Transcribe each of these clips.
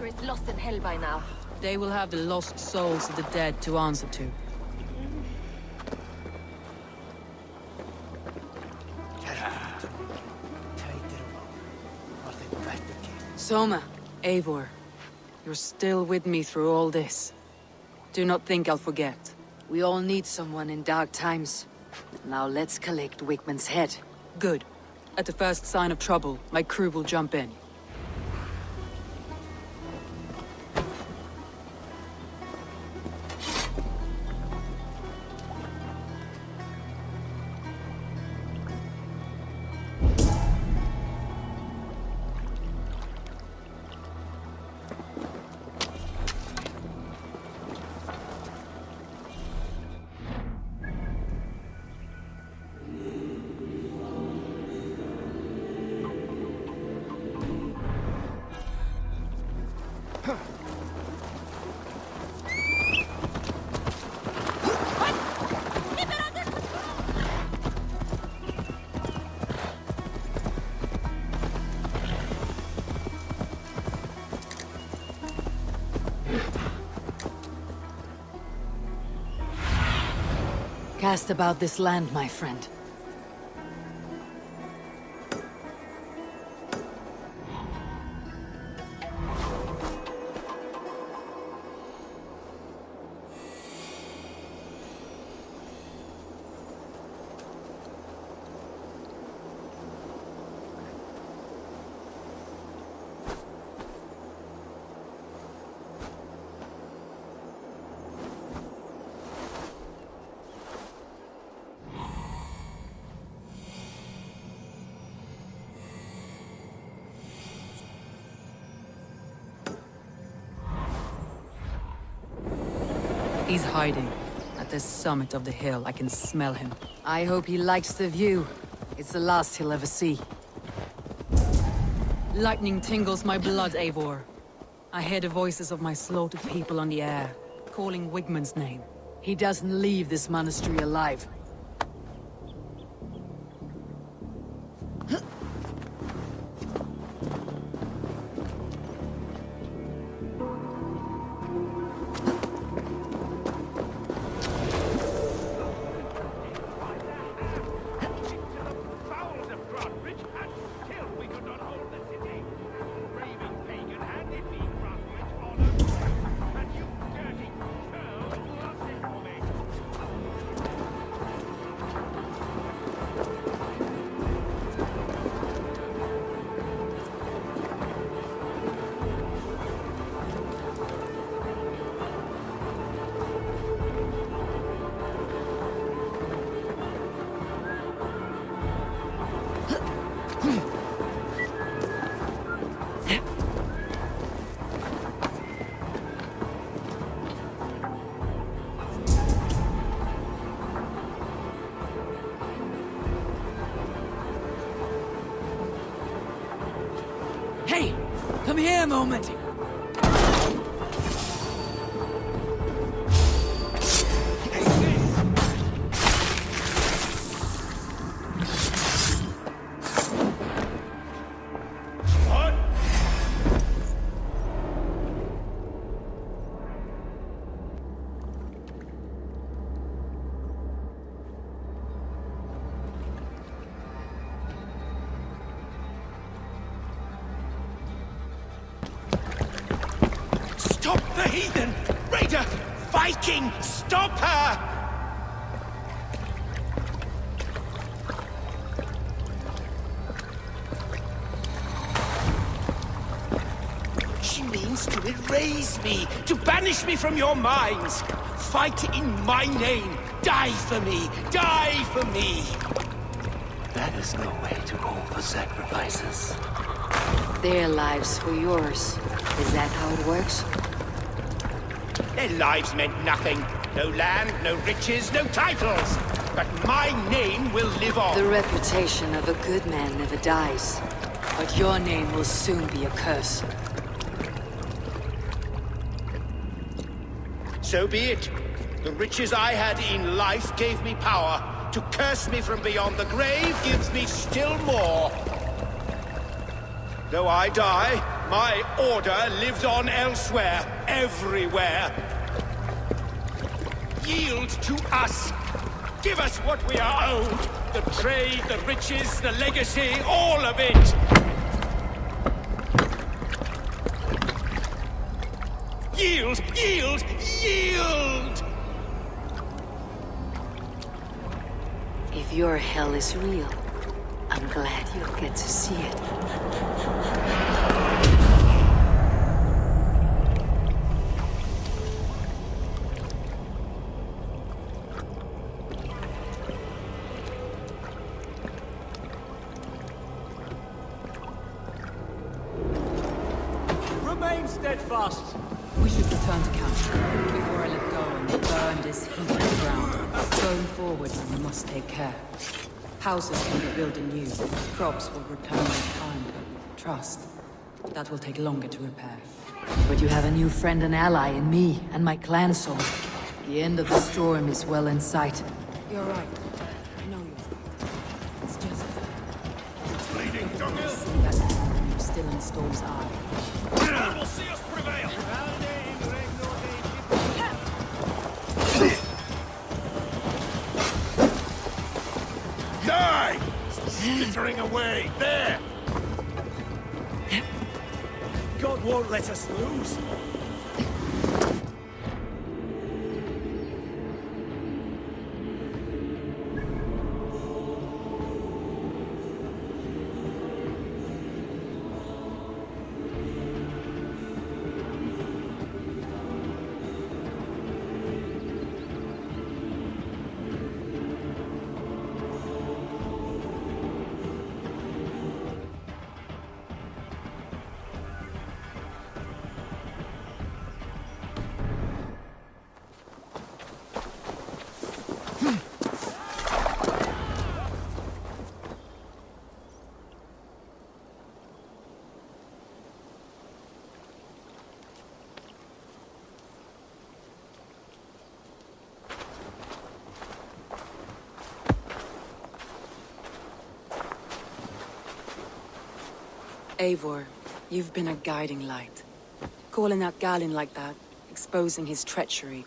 Is lost in hell by now. They will have the lost souls of the dead to answer to. Soma, Eivor, you're still with me through all this. Do not think I'll forget. We all need someone in dark times. Now let's collect Wigman's head. Good. At the first sign of trouble, my crew will jump in. Cast about this land, my friend. He's hiding. At the summit of the hill, I can smell him. I hope he likes the view. It's the last he'll ever see. Lightning tingles my blood, Eivor. I hear the voices of my slaughtered people on the air, calling Wigman's name. He doesn't leave this monastery alive. Hey! Come here a moment! Stop the heathen! Raider! Viking! Stop her! She means to erase me, to banish me from your minds. Fight in my name. Die for me! Die for me! That is no way to offer sacrifices. Their lives for yours. Is that how it works? Their lives meant nothing. No land, no riches, no titles. but my name will live on. The reputation of a good man never dies. But your name will soon be a curse. So be it. The riches I had in life gave me power. To curse me from beyond the grave gives me still more. Though I die, my order lives on elsewhere, everywhere. Yield to us. Give us what we are owed. The trade, the riches, the legacy, all of it. Yield! Yield! Yield! If your hell is real, I'm glad you'll get to see it. Remain steadfast. We should return to camp before I let go and burn this heat to the ground. Going forward, we must take care. Houses can be built anew. Crops will return with time. Trust. That will take longer to repair. But you have a new friend and ally in me and my clan soul. The end of the storm is well in sight. You're right. I know you're right. It's just... Bleeding jungle! See that you're still in the storm's eye. You will see us prevail! Die! Slittering away! There! God won't let us lose. Eivor, you've been a guiding light. Calling out Galinn like that, exposing his treachery,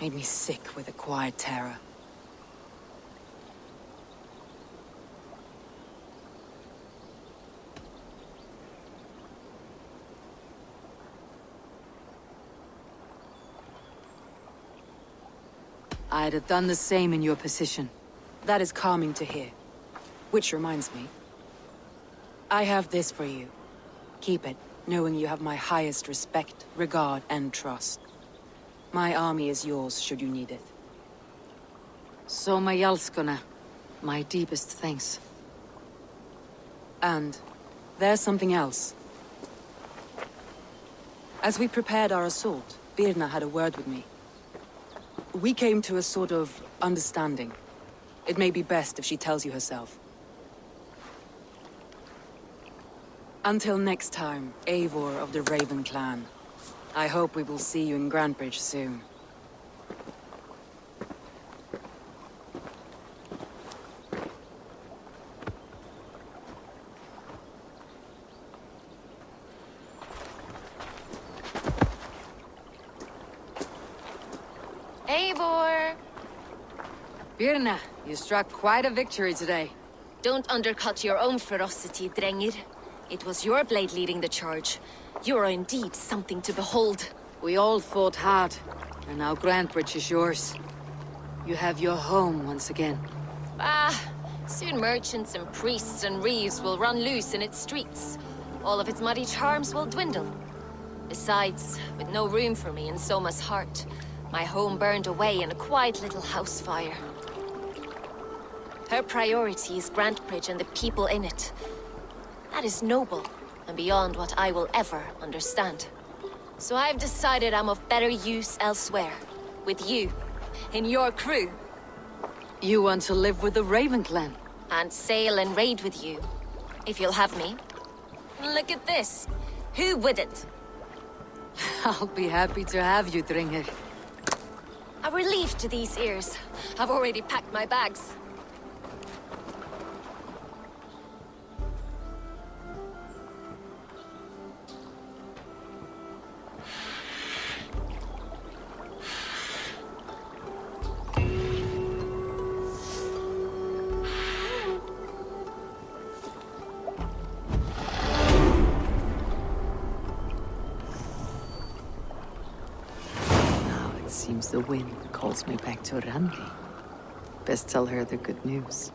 made me sick with a quiet terror. I'd have done the same in your position. That is calming to hear. Which reminds me, I have this for you. Keep it, knowing you have my highest respect, regard, and trust. My army is yours, should you need it. Soma Jalskona, my deepest thanks. And there's something else. As we prepared our assault, Birna had a word with me. We came to a sort of understanding. It may be best if she tells you herself. Until next time, Eivor of the Raven Clan. I hope we will see you in Grantebridge soon. Eivor! Birna, you struck quite a victory today. Don't undercut your own ferocity, Drengir. It was your blade leading the charge. You are indeed something to behold. We all fought hard, and now Grantebridge is yours. You have your home once again. Soon merchants and priests and reeves will run loose in its streets. All of its muddy charms will dwindle. Besides, with no room for me in Soma's heart, my home burned away in a quiet little house fire. Her priority is Grantebridge and the people in it. That is noble, and beyond what I will ever understand. So I've decided I'm of better use elsewhere. With you, in your crew. You want to live with the Raven clan? And sail and raid with you, if you'll have me. Look at this. Who wouldn't? I'll be happy to have you, Dringer. A relief to these ears. I've already packed my bags. Seems the wind calls me back to Randi. Best tell her the good news.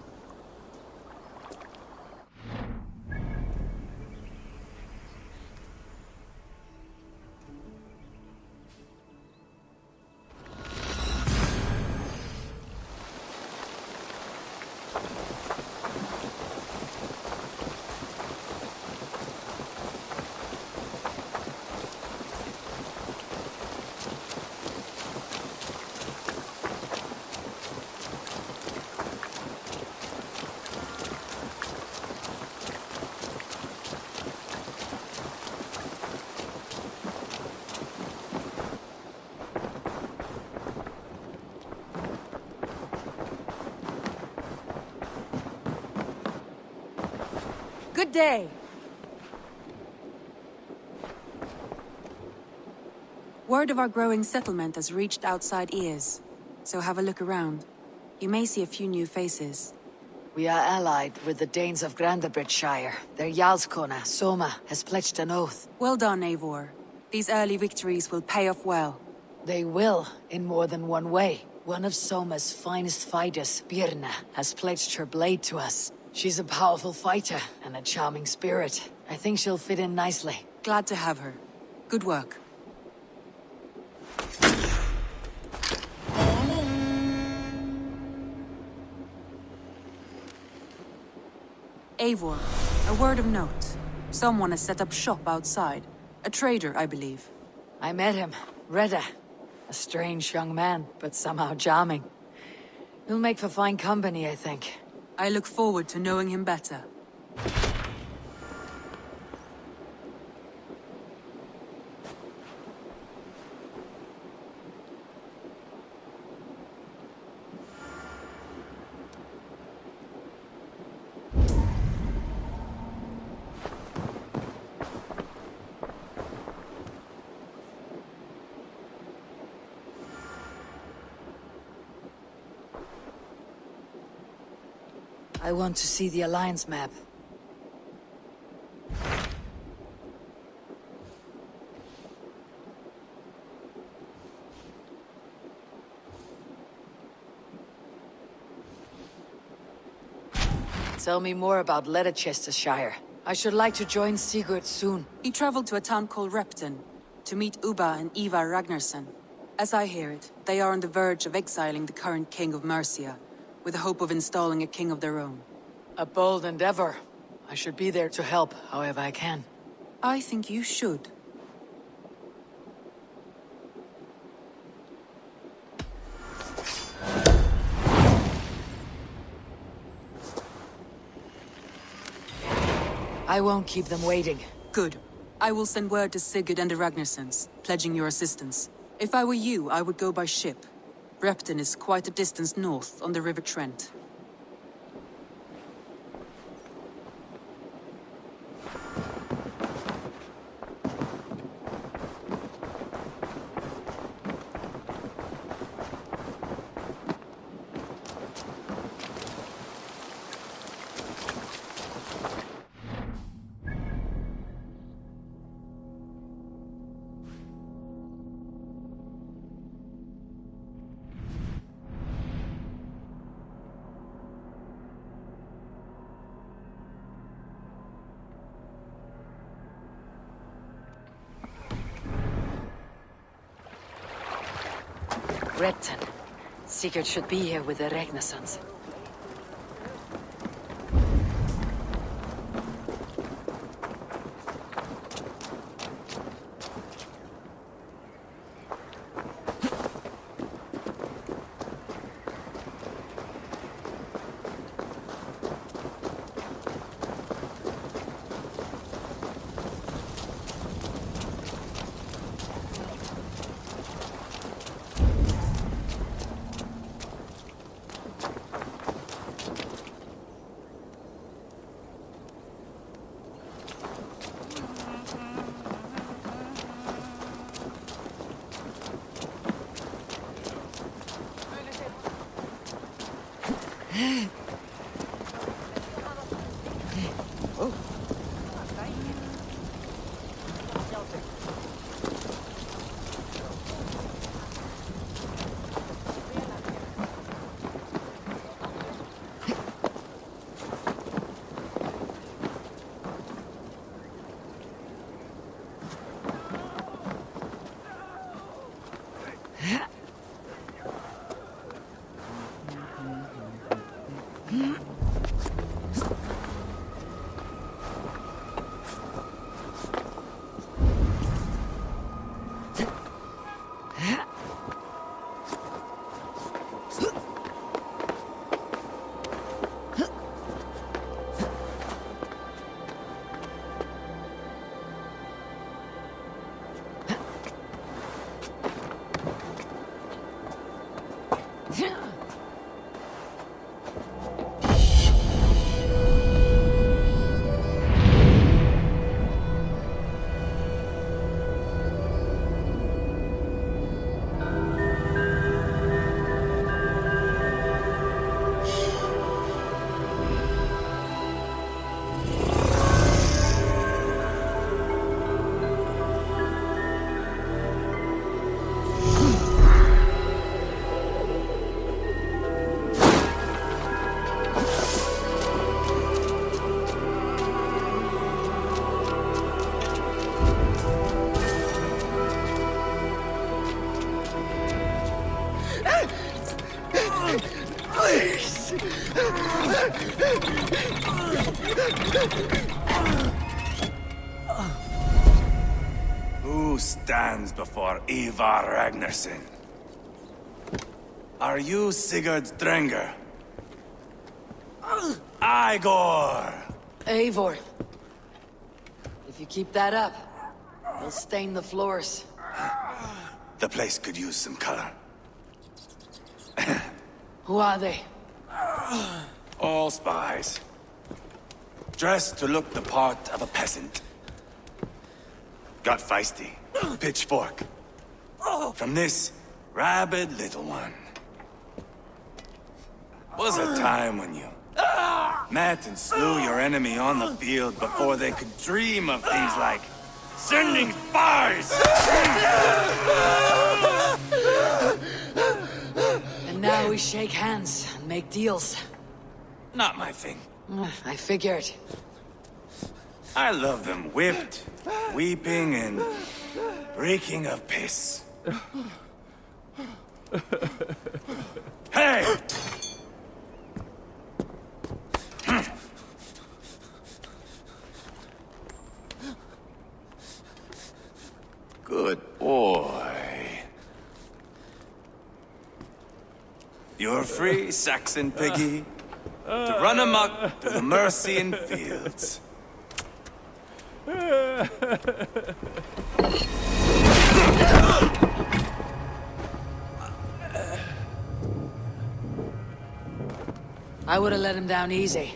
Good day! Word of our growing settlement has reached outside ears, so have a look around. You may see a few new faces. We are allied with the Danes of Grandabridgeshire. Their Jarlskona, Soma, has pledged an oath. Well done, Eivor. These early victories will pay off well. They will, in more than one way. One of Soma's finest fighters, Birna, has pledged her blade to us. She's a powerful fighter and a charming spirit. I think she'll fit in nicely. Glad to have her. Good work. Eivor, a word of note. Someone has set up shop outside. A trader, I believe. I met him, Reda. A strange young man, but somehow charming. He'll make for fine company, I think. I look forward to knowing him better. I want to see the Alliance map. Tell me more about Leicestershire. I should like to join Sigurd soon. He traveled to a town called Repton to meet Ubba and Ivar Ragnarsson. As I hear it, they are on the verge of exiling the current king of Mercia, with the hope of installing a king of their own. A bold endeavor. I should be there to help, however I can. I think you should. I won't keep them waiting. Good. I will send word to Sigurd and the Ragnarssons, pledging your assistance. If I were you, I would go by ship. Repton is quite a distance north on the River Trent. Repton. Sigurd should be here with the Ragnarssons. Who stands before Ivar Ragnarsson? Are you Sigurd Drenger? Igor! Eivor. If you keep that up, you'll stain the floors. The place could use some color. Who are they? All spies. Dressed to look the part of a peasant. Got feisty. Pitchfork. From this rabid little one. Was a time when you met and slew your enemy on the field before they could dream of things like sending spies! And now we shake hands and make deals. Not my thing. I figured. I love them whipped, weeping, and reeking of piss. Hey! Good boy. You're free, Saxon piggy, to run amok to the Mercian fields. I would have let him down easy.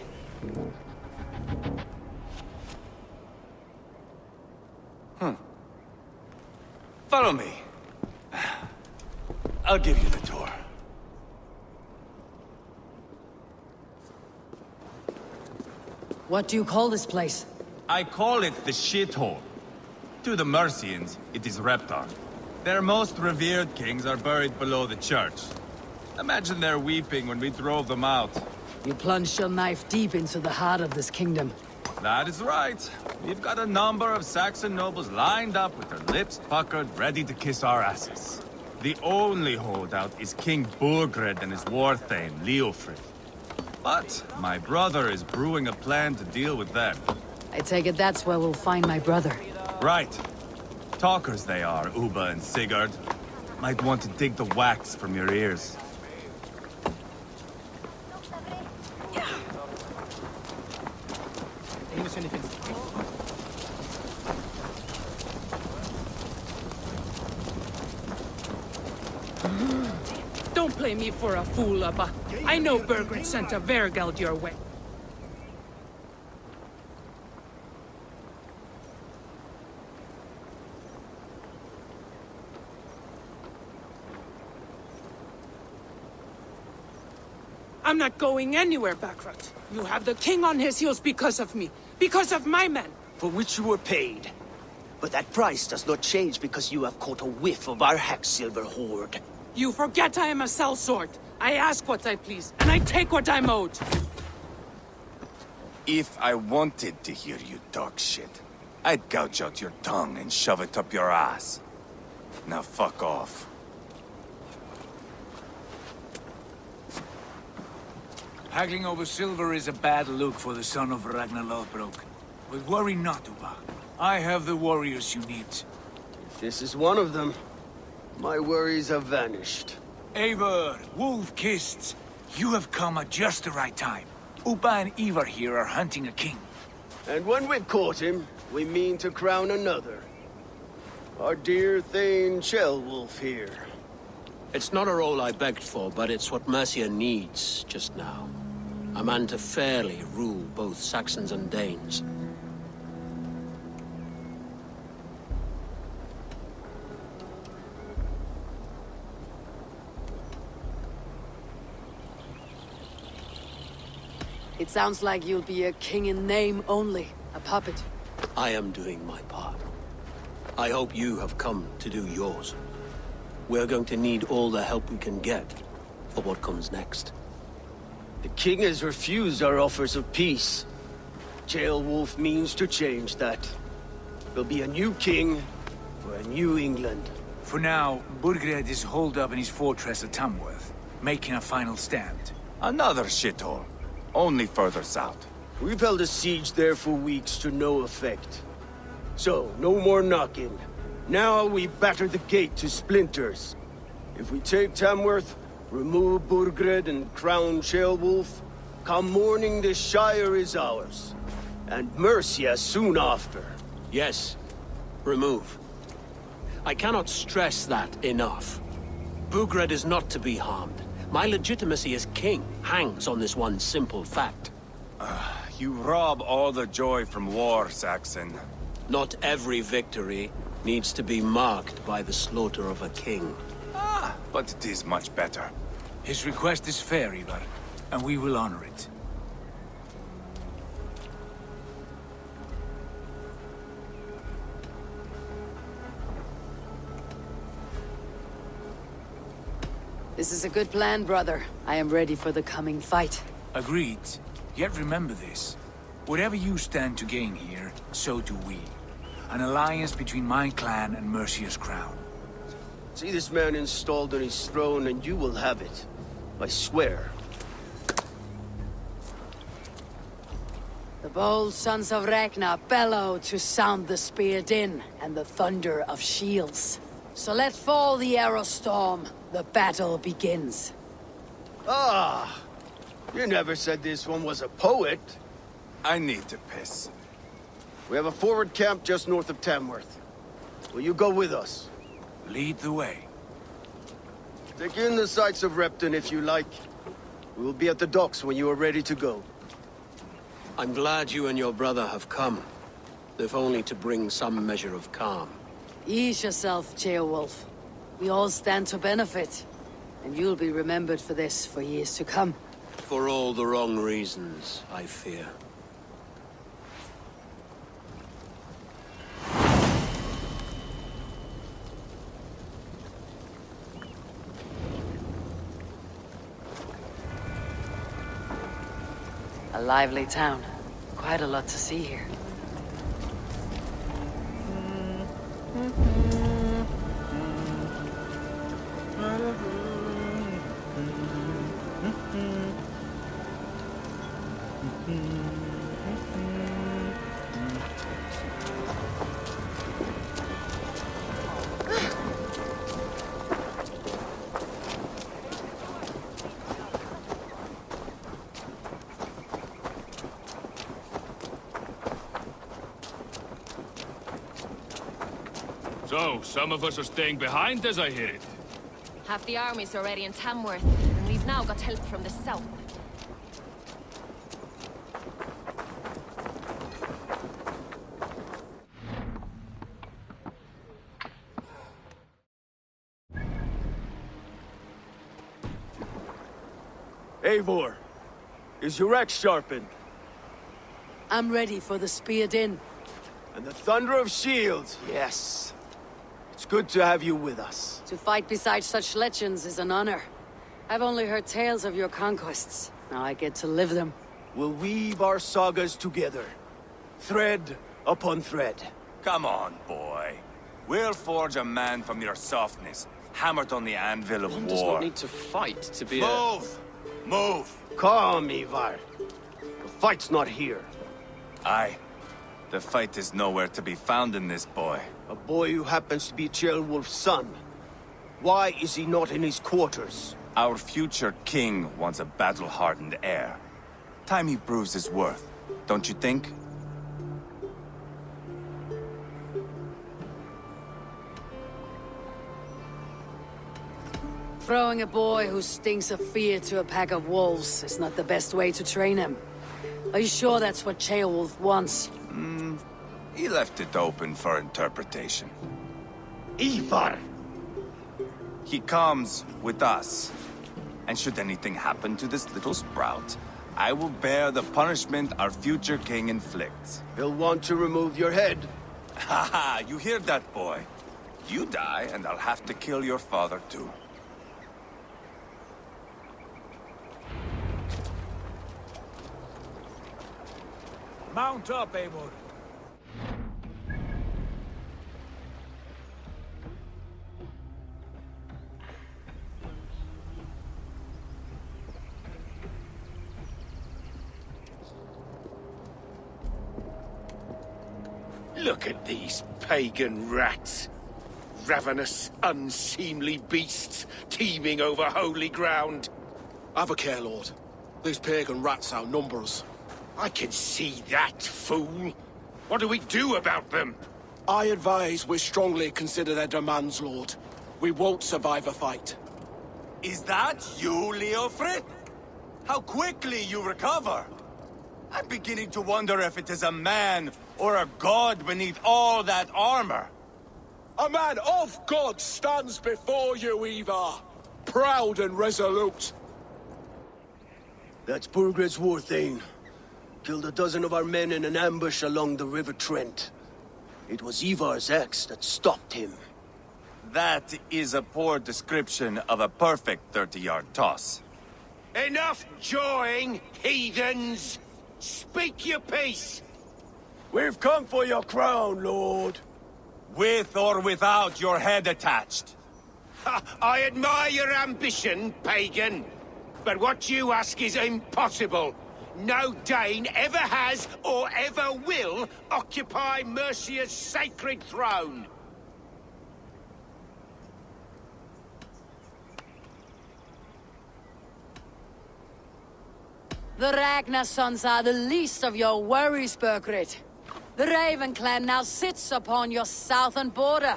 Follow me. I'll give you the tour. What do you call this place? I call it the shithole. To the Mercians, it is Reptar. Their most revered kings are buried below the church. Imagine their weeping when we drove them out. You plunged your knife deep into the heart of this kingdom. That is right. We've got a number of Saxon nobles lined up with their lips puckered, ready to kiss our asses. The only holdout is King Burgred and his war thane, Leofrid. But my brother is brewing a plan to deal with them. I take it that's where we'll find my brother. Right. Talkers they are, Uba and Sigurd. Might want to dig the wax from your ears. Don't play me for a fool, Abba. I know Bergred sent a Vergeld your way. I'm not going anywhere, Backrot. You have the king on his heels because of me. Because of my men. For which you were paid. But that price does not change because you have caught a whiff of our Hacksilver hoard. You forget I am a sellsword. I ask what I please, and I take what I'm owed. If I wanted to hear you talk shit, I'd gouge out your tongue and shove it up your ass. Now fuck off. Haggling over silver is a bad look for the son of Ragnar Lothbrok. But worry not, Uba. I have the warriors you need. If this is one of them, my worries have vanished. Eivor, Wolf-Kissed, you have come at just the right time. Uba and Ivar here are hunting a king. And when we've caught him, we mean to crown another. Our dear Thane Ceolwulf here. It's not a role I begged for, but it's what Mercia needs just now. A man to fairly rule both Saxons and Danes. It sounds like you'll be a king in name only, a puppet. I am doing my part. I hope you have come to do yours. We're going to need all the help we can get for what comes next. The king has refused our offers of peace. Ceolwulf means to change that. There'll be a new king for a new England. For now, Burgred is holed up in his fortress at Tamworth, making a final stand. Another shithole. Only further south. We've held a siege there for weeks to no effect. So, no more knocking. Now we batter the gate to splinters. If we take Tamworth, remove Burgred and crown Ceolwulf, come morning the Shire is ours. And Mercia soon after. Yes, remove. I cannot stress that enough. Burgred is not to be harmed. My legitimacy as king hangs on this one simple fact. You rob all the joy from war, Saxon. Not every victory needs to be marked by the slaughter of a king. But it is much better. His request is fair, Ivar, and we will honor it. This is a good plan, brother. I am ready for the coming fight. Agreed. Yet remember this. Whatever you stand to gain here, so do we. An alliance between my clan and Mercia's crown. See this man installed on his throne and you will have it. I swear. The bold Sons of Ragnar bellow to sound the spear din and the thunder of shields. So let fall the arrow storm. The battle begins. Ah! You never said this one was a poet. I need to piss. We have a forward camp just north of Tamworth. Will you go with us? Lead the way. Take in the sights of Repton if you like. We will be at the docks when you are ready to go. I'm glad you and your brother have come, if only to bring some measure of calm. Ease yourself, Ceolwulf. We all stand to benefit, and you'll be remembered for this for years to come. For all the wrong reasons, I fear. A lively town. Quite a lot to see here. So, some of us are staying behind as I hear it. Half the army's already in Tamworth, and we've now got help from the south. Eivor, is your axe sharpened? I'm ready for the spear din. And the thunder of shields, yes. It's good to have you with us. To fight beside such legends is an honor. I've only heard tales of your conquests. Now I get to live them. We'll weave our sagas together. Thread upon thread. Come on, boy. We'll forge a man from your softness, hammered on the anvil of One war. does not need to fight to be Move! Move! Calm, Ivar. The fight's not here. Aye. The fight is nowhere to be found in this boy. A boy who happens to be Ceolwulf's son. Why is he not in his quarters? Our future king wants a battle-hardened heir. Time he proves his worth, don't you think? Throwing a boy who stinks of fear to a pack of wolves is not the best way to train him. Are you sure that's what Ceolwulf wants? He left it open for interpretation. Ivar! He comes with us. And should anything happen to this little sprout, I will bear the punishment our future king inflicts. He'll want to remove your head. Haha, you hear that, boy? You die, and I'll have to kill your father, too. Mount up, Eivor. Look at these pagan rats. Ravenous, unseemly beasts teeming over holy ground. Have a care, Lord. These pagan rats outnumber us. I can see that, fool. What do we do about them? I advise we strongly consider their demands, Lord. We won't survive a fight. Is that you, Leofrid? How quickly you recover! I'm beginning to wonder if it is a man or a god beneath all that armor. A man of God stands before you, Ivar. Proud and resolute. That's Burgred's war thane. Killed a dozen of our men in an ambush along the River Trent. It was Ivar's axe that stopped him. That is a poor description of a perfect 30-yard toss. Enough jawing, heathens! Speak your piece! We've come for your crown, Lord. With or without your head attached. I admire your ambition, pagan. But what you ask is impossible. No Dane ever has or ever will occupy Mercia's sacred throne. The Ragnar sons are the least of your worries, Burgred. The Raven clan now sits upon your southern border.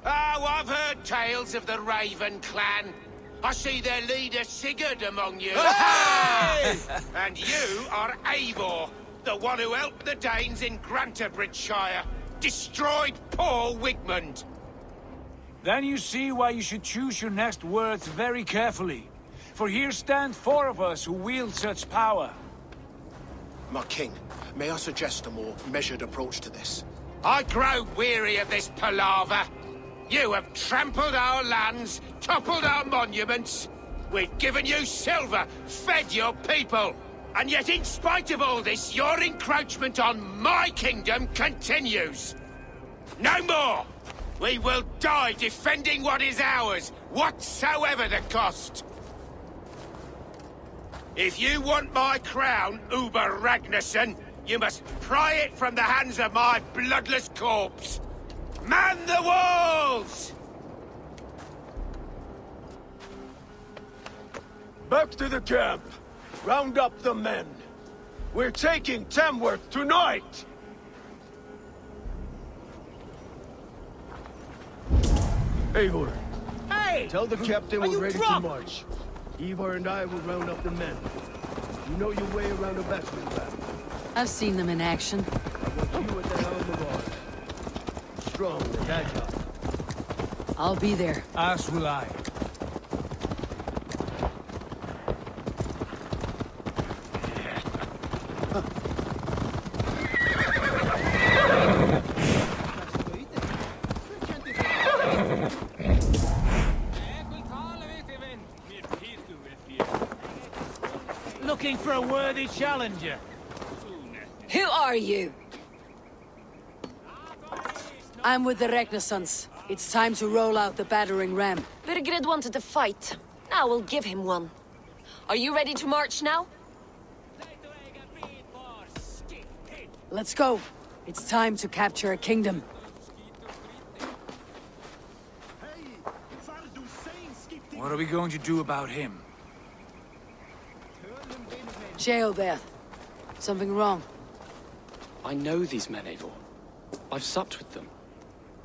Oh, I've heard tales of the Raven clan. I see their leader Sigurd among you. Hey! And you are Eivor, the one who helped the Danes in Grantabridgeshire. Destroyed poor Wigmund. Then you see why you should choose your next words very carefully. For here stand 4 of us who wield such power. My king, may I suggest a more measured approach to this? I grow weary of this palaver. You have trampled our lands, toppled our monuments. We've given you silver, fed your people. And yet in spite of all this, your encroachment on my kingdom continues. No more! We will die defending what is ours, whatsoever the cost. If you want my crown, Uber Ragnarsson, you must pry it from the hands of my bloodless corpse. Man the walls! Back to the camp. Round up the men. We're taking Tamworth tonight! Eivor. Hey! Tell the captain we're ready drunk? to march. Ivar and I will round up the men. You know your way around a battering ram. I've seen them in action. I want you at the helm of ours. Strong and agile. I'll be there. As will I. Looking for a worthy challenger. Who are you? I'm with the Ragnar Sons. It's time to roll out the battering ram. Birgrid wanted to fight. Now we'll give him one. Are you ready to march now? Let's go. It's time to capture a kingdom. What are we going to do about him? Sheoberth. Something wrong? I know these men, Eivor. I've supped with them.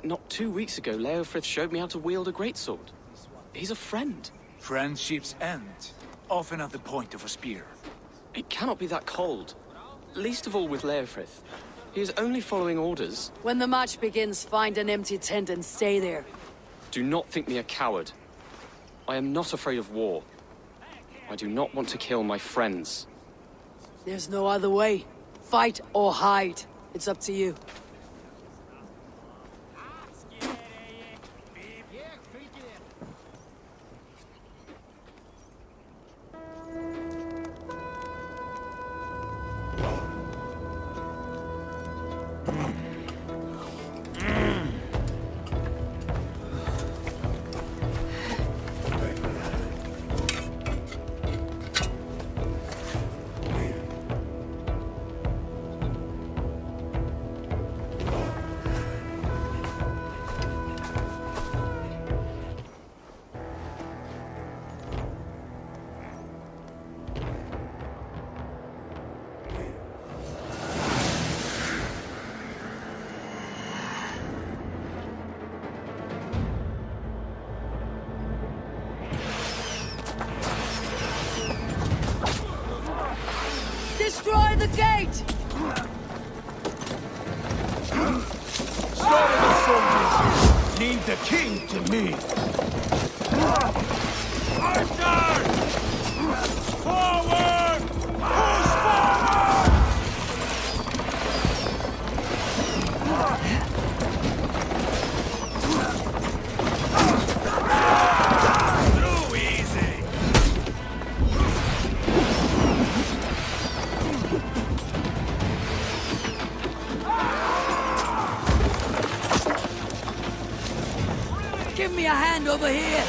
Not 2 weeks ago, Leofrith showed me how to wield a greatsword. He's a friend. Friendships end, often at the point of a spear. It cannot be that cold. Least of all with Leofrith. He is only following orders. When the march begins, find an empty tent and stay there. Do not think me a coward. I am not afraid of war. I do not want to kill my friends. There's no other way. Fight or hide. It's up to you. Destroy the gate! Slaughter the soldiers! Lead the king to me! Archer! Forward! Push forward! Too easy! Give me a hand over here!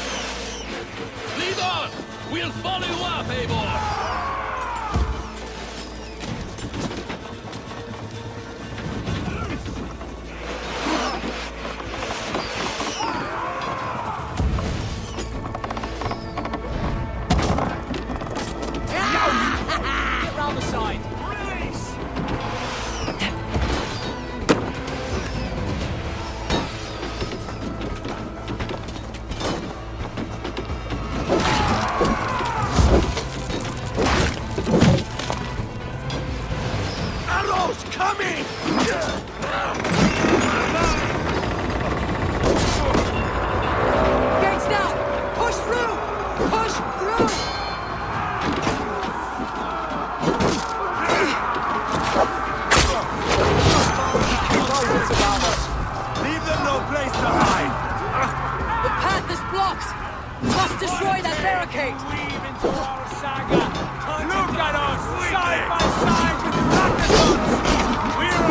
Lead on! We'll follow you up, Eivor! Get round the side! Release! Arrows coming! Gates down! Push through! Push through! Leave them no place to hide! The path is blocked! Must destroy that barricade! Weave into our saga! Look at us! Side by side with the Ragnar! We're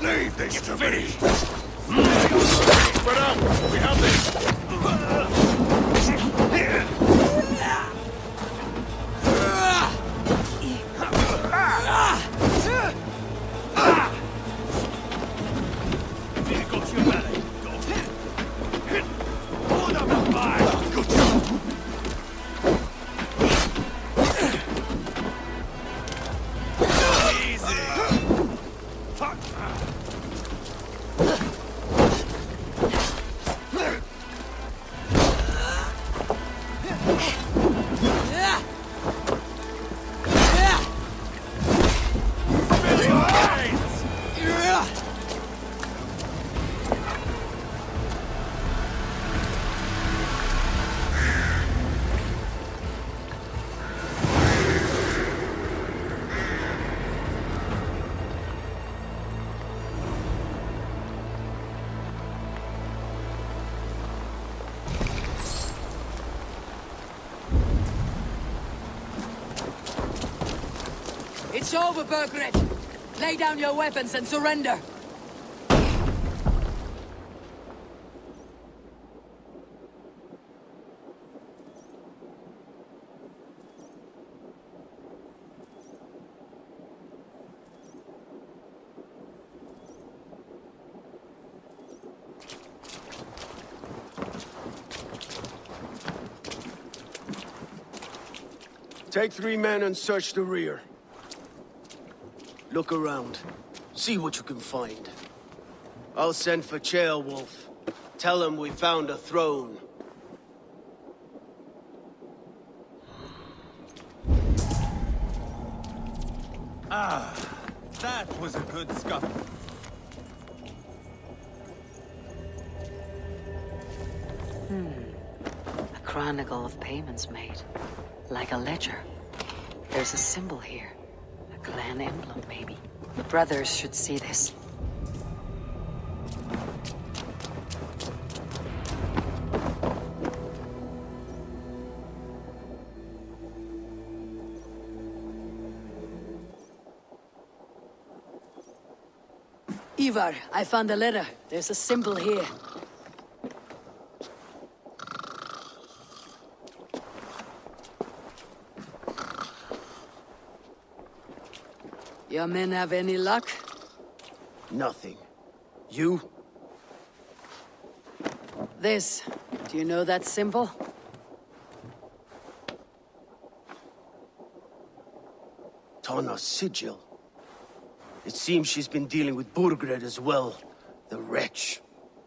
Leave this to me! Spread out! We have this! It's over, Burgred. Lay down your weapons and surrender. Take 3 men and search the rear. Look around. See what you can find. I'll send for Ceolwulf. Tell him we found a throne. Ah, that was a good scuffle. A chronicle of payments made. Like a ledger. There's a symbol here. A clan emblem, maybe. The brothers should see this. Ivar, I found a letter. There's a symbol here. Your men have any luck? Nothing. You? This. Do you know that symbol? Tana's sigil. It seems she's been dealing with Burgred as well. The wretch.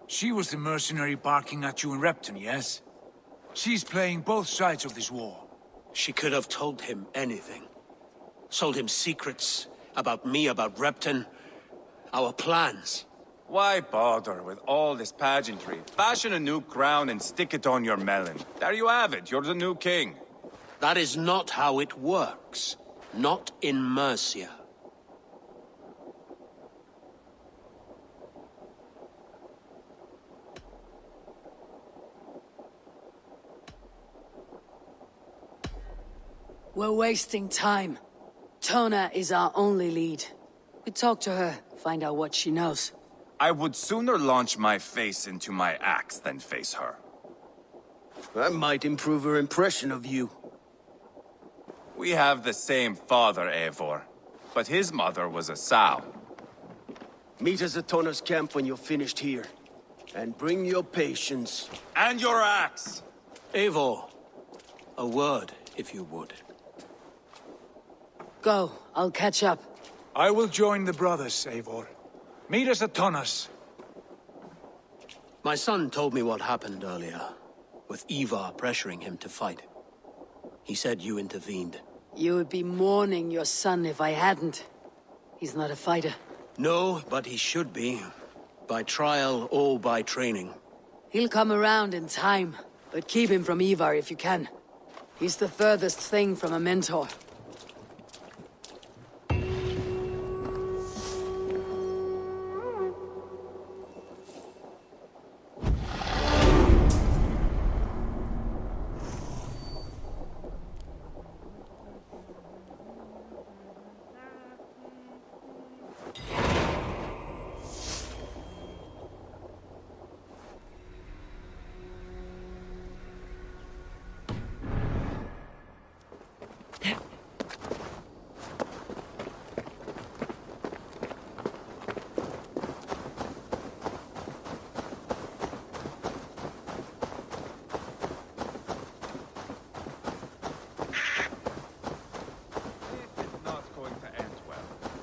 She was the mercenary barking at you in Repton, yes? She's playing both sides of this war. She could have told him anything. Sold him secrets about me, about Repton, our plans. Why bother with all this pageantry? Fashion a new crown and stick it on your melon. There you have it, you're the new king. That is not how it works. Not in Mercia. We're wasting time. Tona is our only lead. We talk to her, find out what she knows. I would sooner launch my face into my axe than face her. That might improve her impression of you. We have the same father, Eivor, but his mother was a sow. Meet us at Tona's camp when you're finished here. And bring your patience. And your axe! Eivor, a word, if you would. Go, I'll catch up. I will join the brothers, Eivor. Meet us at Tonas. My son told me what happened earlier, with Ivar pressuring him to fight. He said you intervened. You would be mourning your son if I hadn't. He's not a fighter. No, but he should be. By trial or by training. He'll come around in time, but keep him from Ivar if you can. He's the furthest thing from a mentor.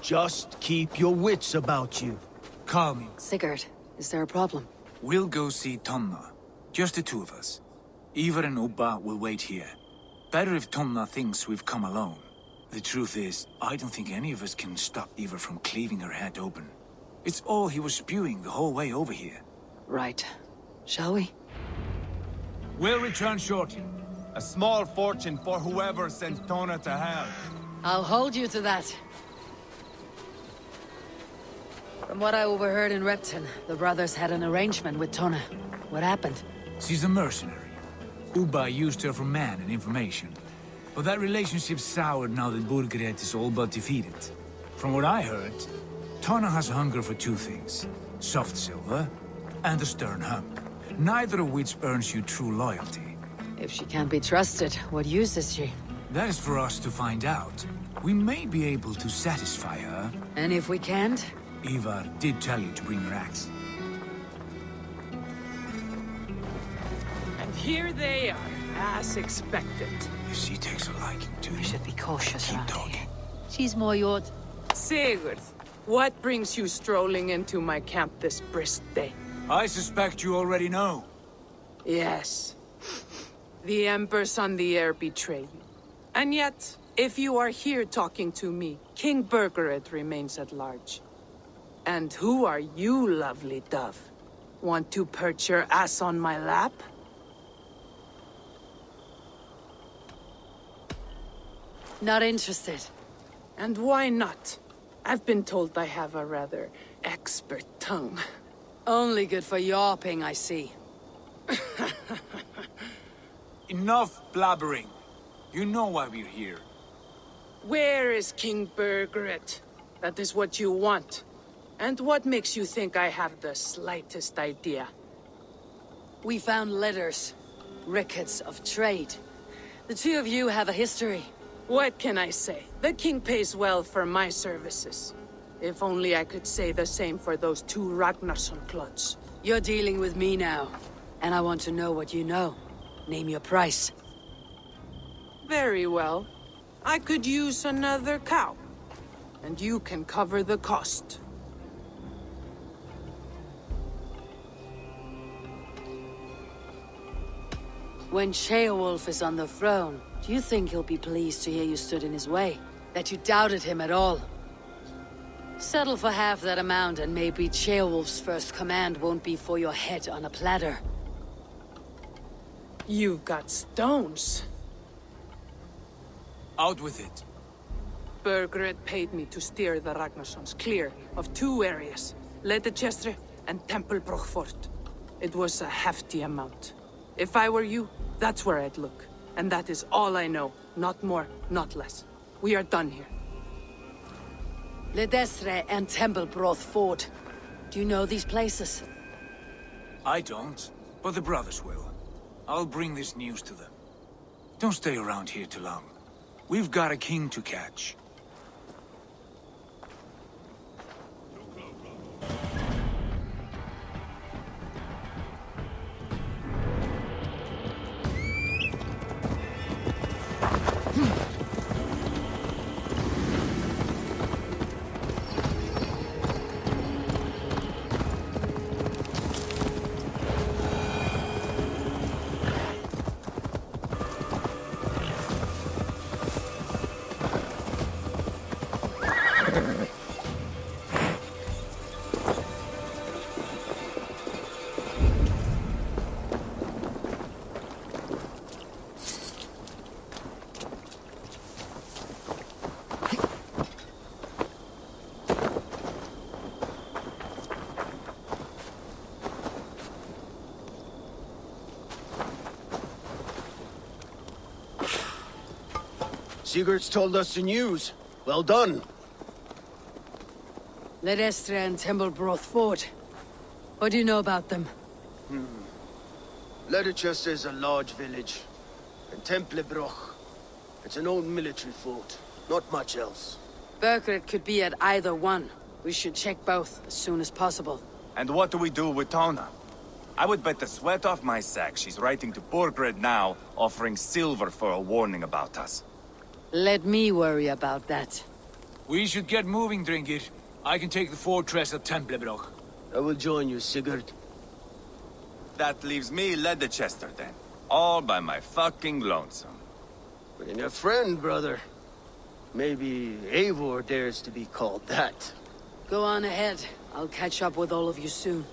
Just keep your wits about you. Calming. Sigurd, is there a problem? We'll go see Tonna. Just the two of us. Ivar and Ubba will wait here. Better if Tonna thinks we've come alone. The truth is, I don't think any of us can stop Ivar from cleaving her head open. It's all he was spewing the whole way over here. Right. Shall we? We'll return shortly. A small fortune for whoever sends Tona to hell. I'll hold you to that. From what I overheard in Repton, the brothers had an arrangement with Tona. What happened? She's a mercenary. Ubba used her for man and information. But that relationship soured now that Burgred is all but defeated. From what I heard, Tona has hunger for two things. Soft silver and a stern hump. Neither of which earns you true loyalty. If she can't be trusted, what use is she? That is for us to find out. We may be able to satisfy her. And if we can't? Ivar did tell you to bring your axe. And here they are, as expected. If she takes a liking to you, We should be cautious keep around talking. here. She's more your... Sigurd, what brings you strolling into my camp this brisk day? I suspect you already know. Yes. The Embers on the air betrayed you. And yet, if you are here talking to me, King Burgred remains at large. And who are you, lovely dove? Want to perch your ass on my lap? Not interested. And why not? I've been told I have a rather expert tongue. Only good for yawping, I see. Enough blabbering. You know why we're here. Where is King Burgred? That is what you want. And what makes you think I have the slightest idea? We found letters. Records of trade. The two of you have a history. What can I say? The king pays well for my services. If only I could say the same for those two Ragnarsson clods. You're dealing with me now. And I want to know what you know. Name your price. Very well. I could use another cow. And you can cover the cost. When Ceolwulf is on the throne, do you think he'll be pleased to hear you stood in his way? That you doubted him at all? Settle for half that amount and maybe Ceolwulf's first command won't be for your head on a platter. You've got stones. Out with it. Burgred paid me to steer the Ragnarssons clear of two areas, Ledechestre and Tempelbroch Fort. It was a hefty amount. If I were you, that's where I'd look. And that is all I know. Not more, not less. We are done here. Ledestre and Tempelbroth Fort. Do you know these places? I don't, but the brothers will. I'll bring this news to them. Don't stay around here too long. We've got a king to catch. Sigurd's told us the news. Well done. Ledestre and Tempelbroth Fort. What do you know about them? Ledechester is a large village. And Templebroch. It's an old military fort. Not much else. Burgred could be at either one. We should check both as soon as possible. And what do we do with Tona? I would bet the sweat off my sack she's writing to Burgred now, offering silver for a warning about us. Let me worry about that. We should get moving, Drinkit. I can take the fortress at Templebroch. I will join you, Sigurd. That leaves me Ledechester then. All by my fucking lonesome. And a friend, brother. Maybe Eivor dares to be called that. Go on ahead. I'll catch up with all of you soon.